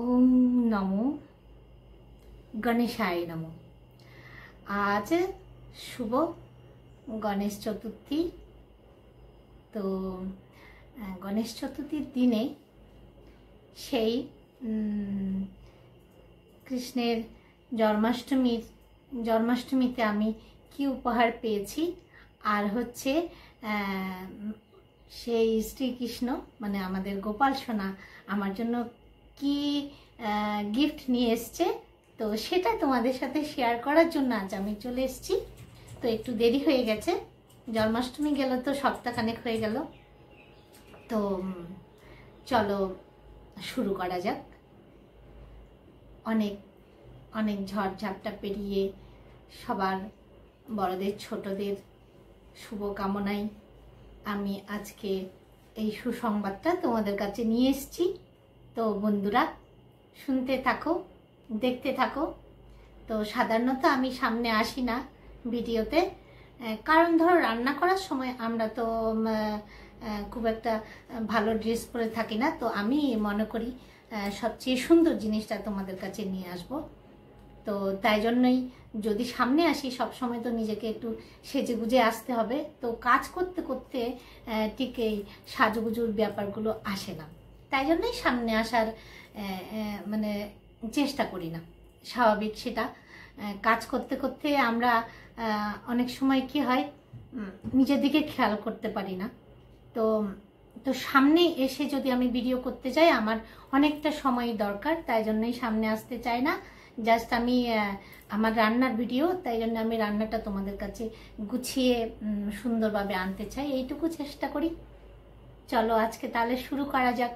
ওম নমো গণেশায় নমো। আজ শুভ গণেশ চতুর্থী। তো গণেশ চতুর্থীর দিনে সেই কৃষ্ণের জন্মাষ্টমীতে আমি কি উপহার পেয়েছি, আর হচ্ছে সেই শ্রীকৃষ্ণ মানে আমাদের গোপাল সোনা আমার জন্য কি গিফট নিয়ে এসছে, তো সেটা তোমাদের সাথে শেয়ার করার জন্য আজ আমি চলে এসেছি। তো একটু দেরি হয়ে গেছে, জন্মাষ্টমী গেল তো সপ্তাহখানেক হয়ে গেল। তো চলো শুরু করা যাক। অনেক অনেক ঝড়ঝাপটা পেরিয়ে সবার বড়দের ছোটদের শুভকামনায় আমি আজকে এই সুসংবাদটা তোমাদের কাছে নিয়ে এসেছি। তো বন্ধুরা শুনতে থাকো, দেখতে থাকো। তো সাধারণত আমি সামনে আসি না ভিডিওতে, কারণ ধরো রান্না করার সময় আমরা তো খুব একটা ভালো ড্রেস পরে থাকি না। তো আমি মনে করি সবচেয়ে সুন্দর জিনিসটা তোমাদের কাছে নিয়ে আসব। তো তাই জন্যই যদি সামনে আসি সব সময় তো নিজেকে একটু সেজে গুজে আসতে হবে। তো কাজ করতে করতে ঠিক এই সাজুগুজুর ব্যাপারগুলো আসে না, তাই জন্যই সামনে আসার মানে চেষ্টা করি না। স্বাভাবিক সেটা। কাজ করতে করতে আমরা অনেক সময় কি হয় নিজের দিকে খেয়াল করতে পারি না। তো তো সামনে এসে যদি আমি ভিডিও করতে যাই আমার অনেকটা সময় দরকার, তাই জন্যই সামনে আসতে চাই না। জাস্ট আমি আমার রান্নার ভিডিও, তাই জন্য আমি রান্নাটা তোমাদের কাছে গুছিয়ে সুন্দরভাবে আনতে চাই, এইটুকু চেষ্টা করি। চলো আজকে তাহলে শুরু করা যাক।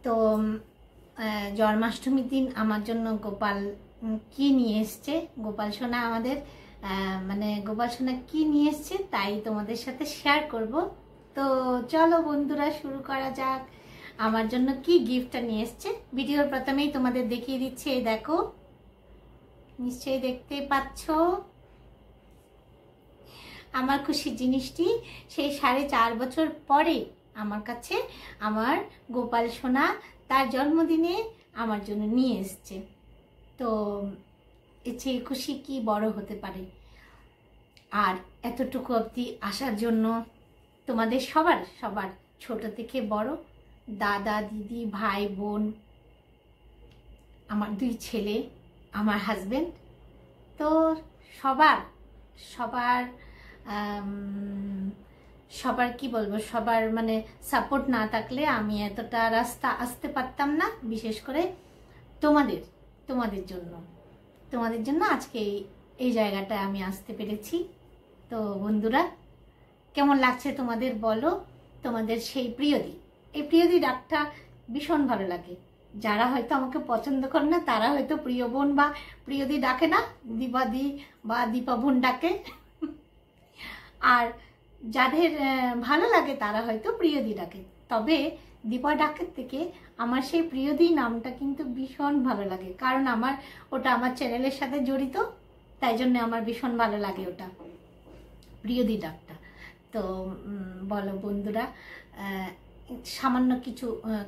তো জন্মাষ্টমীর দিন আমার জন্য গোপাল কি নিয়ে এসছে, গোপাল সোনা আমাদের মানে গোপাল সোনা কি নিয়ে এসছে তাই তোমাদের সাথে শেয়ার করব। তো চলো বন্ধুরা শুরু করা যাক। আমার জন্য কি গিফটটা নিয়ে এসছে ভিডিওর প্রথমেই তোমাদের দেখিয়ে দিচ্ছি। এই দেখো, নিশ্চয়ই দেখতে পাচ্ছ আমার খুশির জিনিসটি সেই 4.5 বছর পরে আমার কাছে আমার গোপাল সোনা তার জন্মদিনে আমার জন্য নিয়ে এসছে। তো এর চেয়ে খুশি কি বড় হতে পারে। আর এতটুকু অবধি আসার জন্য তোমাদের সবার ছোট থেকে বড়, দাদা দিদি ভাই বোন, আমার 2 ছেলে, আমার হাজবেন্ড, তো সবার কি বলবো, সবার মানে সাপোর্ট না থাকলে আমি এতটা রাস্তা আসতে পারতাম না। বিশেষ করে তোমাদের জন্য আজকে এই জায়গাটায় আমি আসতে পেরেছি। তো বন্ধুরা কেমন লাগছে তোমাদের বলো। তোমাদের সেই প্রিয়দি, এই প্রিয়দি ডাকটা ভীষণ ভালো লাগে। যারা হয়তো আমাকে পছন্দ করে না তারা হয়তো প্রিয় বোন বা প্রিয়দি ডাকে না, দীপাদি বা দীপা বোন ডাকে। আর যাদের ভালো লাগে তারা হয়তো প্রিয়দি ডাকে। তবে দীপা ডাকের থেকে আমার সেই প্রিয়দি নামটা কিন্তু ভীষণ ভালো লাগে, কারণ ওটা আমার চ্যানেলের সাথে জড়িত, তাই জন্য আমার ভীষণ ভালো লাগে ওটা, প্রিয়দি ডাকটা। তো বলো বন্ধুরা, সামান্য কিছু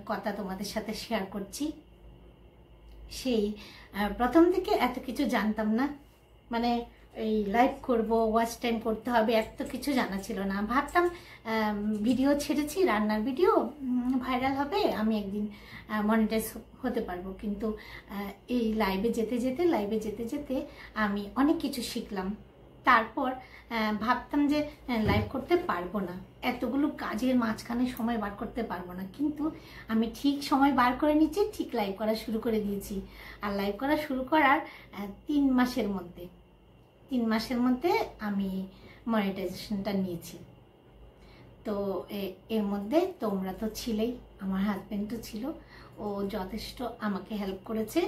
কথা তোমাদের সাথে শেয়ার করছি। সেই প্রথম থেকে এত কিছু জানতাম না, মানে এই লাইভ করব, ওয়াচ টাইম করতে হবে, এত কিছু জানা ছিল না। ভাবতাম ভিডিও ছেড়েছি, রান্নার ভিডিও ভাইরাল হবে, আমি একদিন মনিটাইজ হতে পারবো। কিন্তু এই লাইভে যেতে যেতে আমি অনেক কিছু শিখলাম। তারপর ভাবতাম যে লাইভ করতে পারবো না, এতগুলো কাজের মাঝখানে সময় বার করতে পারবো না, কিন্তু আমি ঠিক সময় বার করে নিচ্ছি, ঠিক লাইভ করা শুরু করে দিয়েছি। আর লাইভ করা শুরু করার 3 মাসের মধ্যে আমি মনিটাইজেশনটা নিয়েছি। তো এর মধ্যে তোমরা তো ছিলেই, আমার হাজবেন্ড তো ছিল, ও যথেষ্ট আমাকে হেল্প করেছে,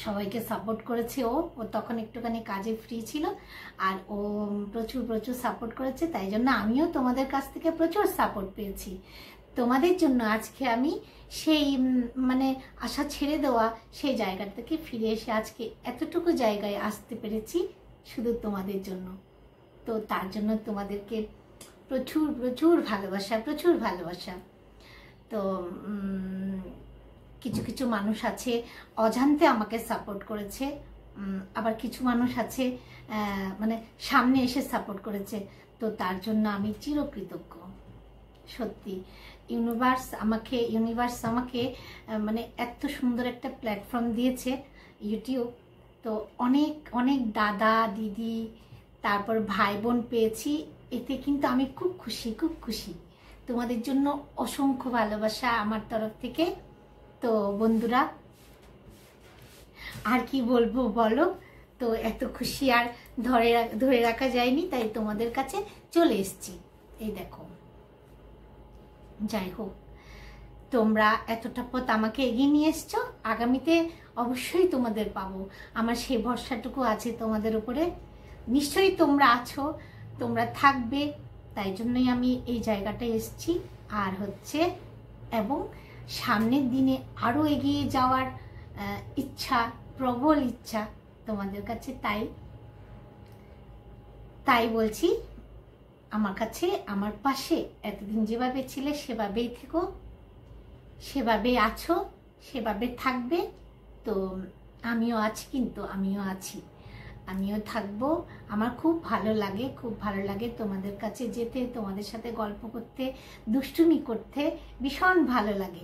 সবাইকে সাপোর্ট করেছে। ও তখন একটুখানি কাজে ফ্রি ছিল, আর ও প্রচুর সাপোর্ট করেছে। তাই জন্য আমিও তোমাদের কাছ থেকে প্রচুর সাপোর্ট পেয়েছি। তোমাদের জন্য আজকে আমি সেই মানে আশা ছেড়ে দেওয়া সেই জায়গা থেকে ফিরে এসে আজকে এতটুকু জায়গায় আসতে পেরেছি শুধু তোমাদের জন্য। তো তার জন্য তোমাদেরকে প্রচুর ভালোবাসা। তো কিছু কিছু মানুষ আছে অজান্তে আমাকে সাপোর্ট করেছে, আবার কিছু মানুষ আছে মানে সামনে এসে সাপোর্ট করেছে। তো তার জন্য আমি চিরকৃতজ্ঞ। সত্যি ইউনিভার্স আমাকে মানে এত সুন্দর একটা প্ল্যাটফর্ম দিয়েছে ইউটিউব। তো অনেক অনেক দাদা দিদি তারপর ভাই বোন পেয়েছি, এতে কিন্তু আমি খুব খুশি। তোমাদের জন্য অসংখ্য ভালোবাসা আমার তরফ থেকে। তো বন্ধুরা আর কি বলবো বলো, তো এত খুশি আর ধরে রাখা যায়নি, তাই তোমাদের কাছে চলে এসেছি। এই দেখো, যাই হোক, তোমরা এতটা পথ আমাকে এগিয়ে নিয়ে এসছো, আগামীতে অবশ্যই তোমাদের পাবো, আমার সেই ভরসাটুকু আছে তোমাদের উপরে। নিশ্চয়ই তোমরা আছো, তোমরা থাকবে, তাই জন্যই আমি এই জায়গাটায় এসেছি। আর হচ্ছে এবং সামনের দিনে আরো এগিয়ে যাওয়ার ইচ্ছা, প্রবল ইচ্ছা তোমাদের কাছে। তাই বলছি, আমার কাছে, আমার পাশে এতদিন যেভাবে ছিলে সেভাবেই থেকো, সেভাবে আছো, সেভাবে থাকবে। তো আমিও আছি, কিন্তু আমিও থাকবো। আমার খুব ভালো লাগে তোমাদের কাছে যেতে, তোমাদের সাথে গল্প করতে, দুষ্টুমি করতে ভীষণ ভালো লাগে।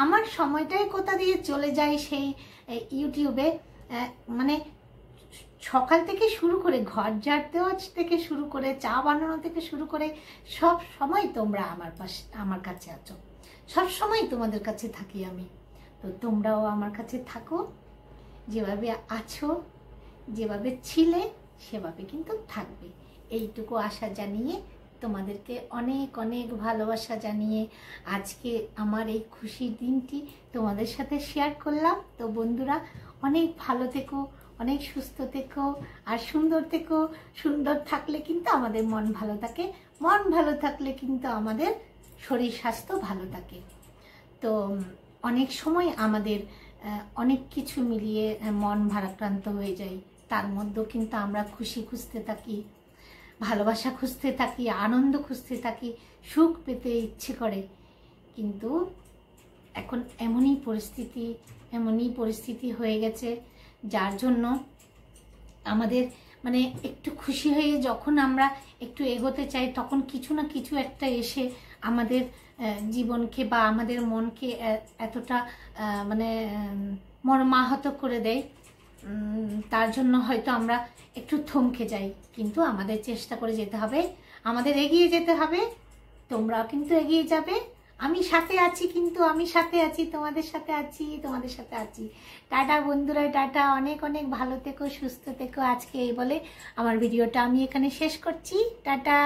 আমার সময়টাই কোথা দিয়ে চলে যায় সেই ইউটিউবে, মানে সকাল থেকে শুরু করে ঘর ঝাড় দেওয়া থেকে শুরু করে চা বানানো থেকে শুরু করে সব সময় তোমরা আমার কাছে আছো, সব সময় তোমাদের কাছে থাকি আমি। তো তোমরাও আমার কাছে থাকো, যেভাবে আছো, যেভাবে ছিলে সেভাবে কিন্তু থাকবে, এইটুকু আশা জানিয়ে তোমাদেরকে অনেক অনেক ভালোবাসা জানিয়ে আজকে আমার এই খুশির দিনটি তোমাদের সাথে শেয়ার করলাম। তো বন্ধুরা অনেক ভালো থেকো, অনেক সুস্থ থেকো আর সুন্দর থেকো। সুন্দর থাকলে কিন্তু আমাদের মন ভালো থাকে, মন ভালো থাকলে কিন্তু আমাদের শরীর স্বাস্থ্য ভালো থাকে। তো অনেক সময় আমাদের অনেক কিছু মিলিয়ে মন ভারাক্রান্ত হয়ে যায়, তার মধ্যেও কিন্তু আমরা খুশি খুঁজতে থাকি, ভালোবাসা খুঁজতে থাকি, আনন্দ খুঁজতে থাকি, সুখ পেতে ইচ্ছে করে। কিন্তু এখন এমনই পরিস্থিতি হয়ে গেছে, যার জন্য আমাদের মানে একটু খুশি হয়ে যখন আমরা একটু এগোতে চাই, তখন কিছু না কিছু একটা এসে আমাদের জীবনকে বা আমাদের মনকে এতটা মানে মর্মাহত করে দেয়, তার জন্য হয়তো আমরা একটু থমকে যাই। কিন্তু আমাদের চেষ্টা করে যেতে হবে, আমাদের এগিয়ে যেতে হবে। তোমরাও কিন্তু এগিয়ে যাবে, আমি সাথে আছি, কিন্তু আমি সাথে আছি, তোমাদের সাথে আছি। টাটা বন্ধুরা, টাটা, অনেক অনেক ভালো থেকো, সুস্থ থেকো। আজকে এই বলে আমার ভিডিওটা আমি এখানে শেষ করছি। টাটা।